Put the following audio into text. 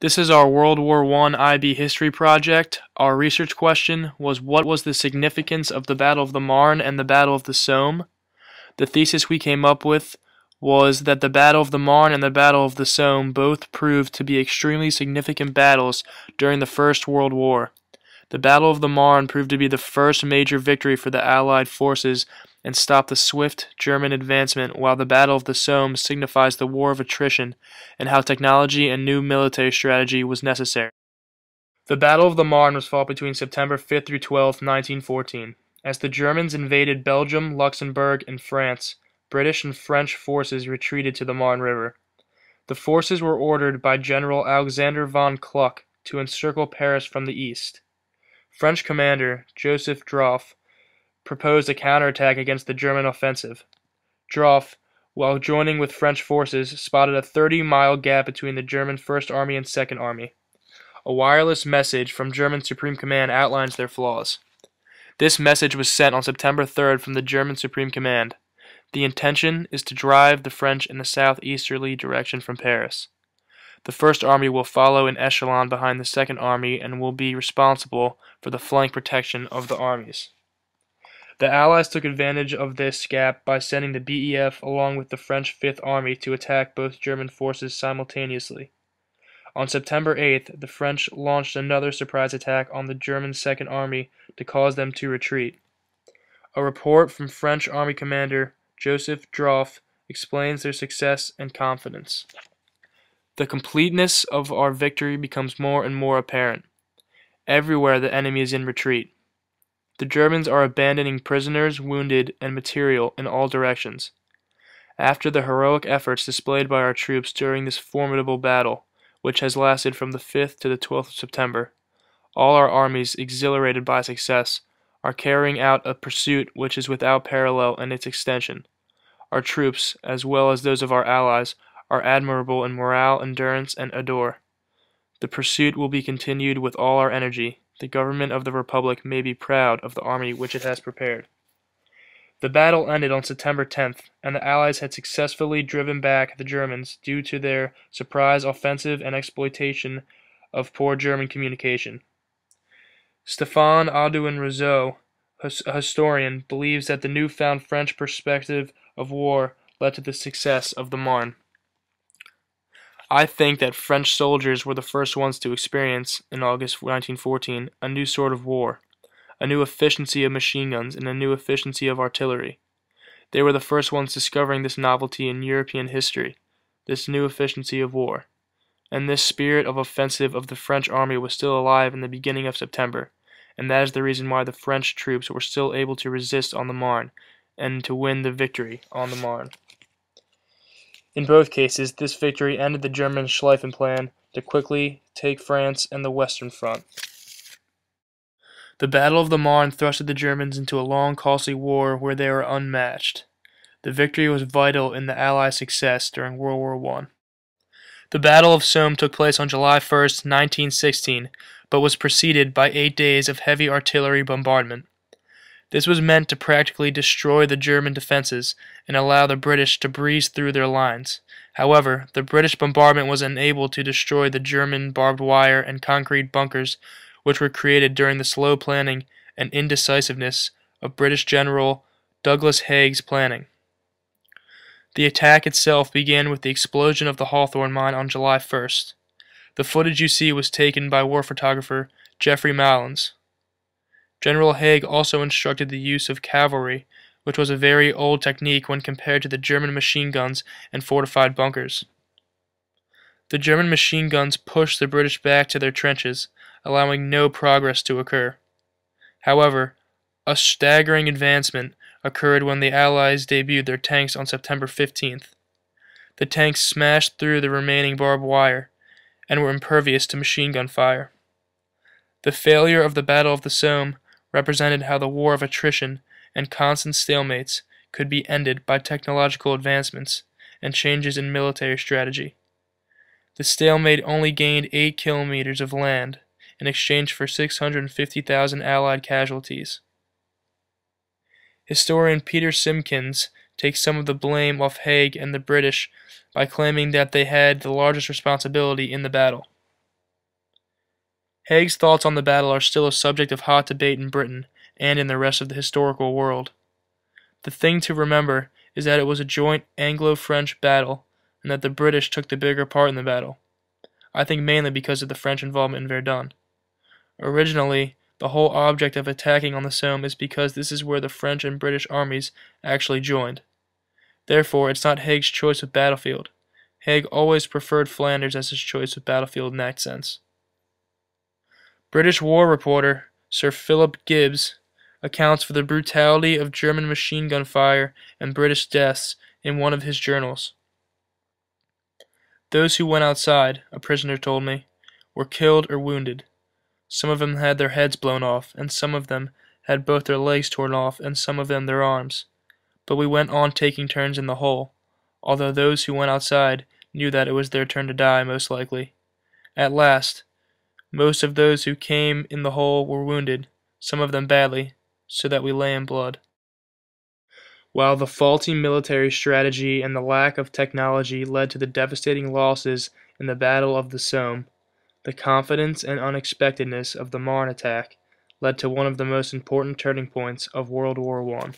This is our World War I IB history project. Our research question was, what was the significance of the Battle of the Marne and the Battle of the Somme? The thesis we came up with was that the Battle of the Marne and the Battle of the Somme both proved to be extremely significant battles during the First World War. The Battle of the Marne proved to be the first major victory for the Allied forces and stopped the swift German advancement, while the Battle of the Somme signifies the war of attrition and how technology and new military strategy was necessary. The Battle of the Marne was fought between September 5th through 12th, 1914. As the Germans invaded Belgium, Luxembourg, and France, British and French forces retreated to the Marne River. The forces were ordered by General Alexander von Kluck to encircle Paris from the east. French commander Joseph Joffre proposed a counterattack against the German offensive. Joffre, while joining with French forces, spotted a 30-mile gap between the German First Army and Second Army. A wireless message from German Supreme Command outlines their flaws. This message was sent on September 3rd from the German Supreme Command. The intention is to drive the French in a southeasterly direction from Paris. The First Army will follow in echelon behind the Second Army and will be responsible for the flank protection of the armies. The Allies took advantage of this gap by sending the BEF along with the French Fifth Army to attack both German forces simultaneously. On September 8th, the French launched another surprise attack on the German Second Army to cause them to retreat. A report from French Army Commander Joseph Joffre explains their success and confidence. The completeness of our victory becomes more and more apparent. Everywhere the enemy is in retreat. The Germans are abandoning prisoners, wounded, and material in all directions. After the heroic efforts displayed by our troops during this formidable battle, which has lasted from the 5th to the 12th of September, all our armies, exhilarated by success, are carrying out a pursuit which is without parallel in its extension. Our troops, as well as those of our allies, are admirable in morale, endurance, and ardor. The pursuit will be continued with all our energy. The government of the Republic may be proud of the army which it has prepared. The battle ended on September 10th, and the Allies had successfully driven back the Germans due to their surprise offensive and exploitation of poor German communication. Stéphane Audouin-Rousseau, a historian, believes that the newfound French perspective of war led to the success of the Marne. I think that French soldiers were the first ones to experience, in August 1914, a new sort of war, a new efficiency of machine guns, and a new efficiency of artillery. They were the first ones discovering this novelty in European history, this new efficiency of war. And this spirit of offensive of the French army was still alive in the beginning of September, and that is the reason why the French troops were still able to resist on the Marne, and to win the victory on the Marne. In both cases, this victory ended the German Schlieffen plan to quickly take France and the Western Front. The Battle of the Marne thrusted the Germans into a long, costly war where they were unmatched. The victory was vital in the Allies' success during World War I. The Battle of Somme took place on July 1st, 1916, but was preceded by 8 days of heavy artillery bombardment. This was meant to practically destroy the German defenses and allow the British to breeze through their lines. However, the British bombardment was unable to destroy the German barbed wire and concrete bunkers which were created during the slow planning and indecisiveness of British General Douglas Haig's planning. The attack itself began with the explosion of the Hawthorne mine on July 1st. The footage you see was taken by war photographer Geoffrey Malins. General Haig also instructed the use of cavalry, which was a very old technique when compared to the German machine guns and fortified bunkers. The German machine guns pushed the British back to their trenches, allowing no progress to occur. However, a staggering advancement occurred when the Allies debuted their tanks on September 15th. The tanks smashed through the remaining barbed wire and were impervious to machine gun fire. The failure of the Battle of the Somme represented how the war of attrition and constant stalemates could be ended by technological advancements and changes in military strategy. The stalemate only gained 8 kilometers of land in exchange for 650,000 Allied casualties. Historian Peter Simpkins takes some of the blame off Haig and the British by claiming that they had the largest responsibility in the battle. Haig's thoughts on the battle are still a subject of hot debate in Britain and in the rest of the historical world. The thing to remember is that it was a joint Anglo-French battle, and that the British took the bigger part in the battle. I think mainly because of the French involvement in Verdun. Originally, the whole object of attacking on the Somme is because this is where the French and British armies actually joined. Therefore, it's not Haig's choice of battlefield. Haig always preferred Flanders as his choice of battlefield in that sense. British war reporter Sir Philip Gibbs accounts for the brutality of German machine gun fire and British deaths in one of his journals. Those who went outside, a prisoner told me, were killed or wounded. Some of them had their heads blown off, and some of them had both their legs torn off, and some of them their arms. But we went on taking turns in the hole, although those who went outside knew that it was their turn to die, most likely. At last, most of those who came in the hole were wounded, some of them badly, so that we lay in blood. While the faulty military strategy and the lack of technology led to the devastating losses in the Battle of the Somme, the confidence and unexpectedness of the Marne attack led to one of the most important turning points of World War I.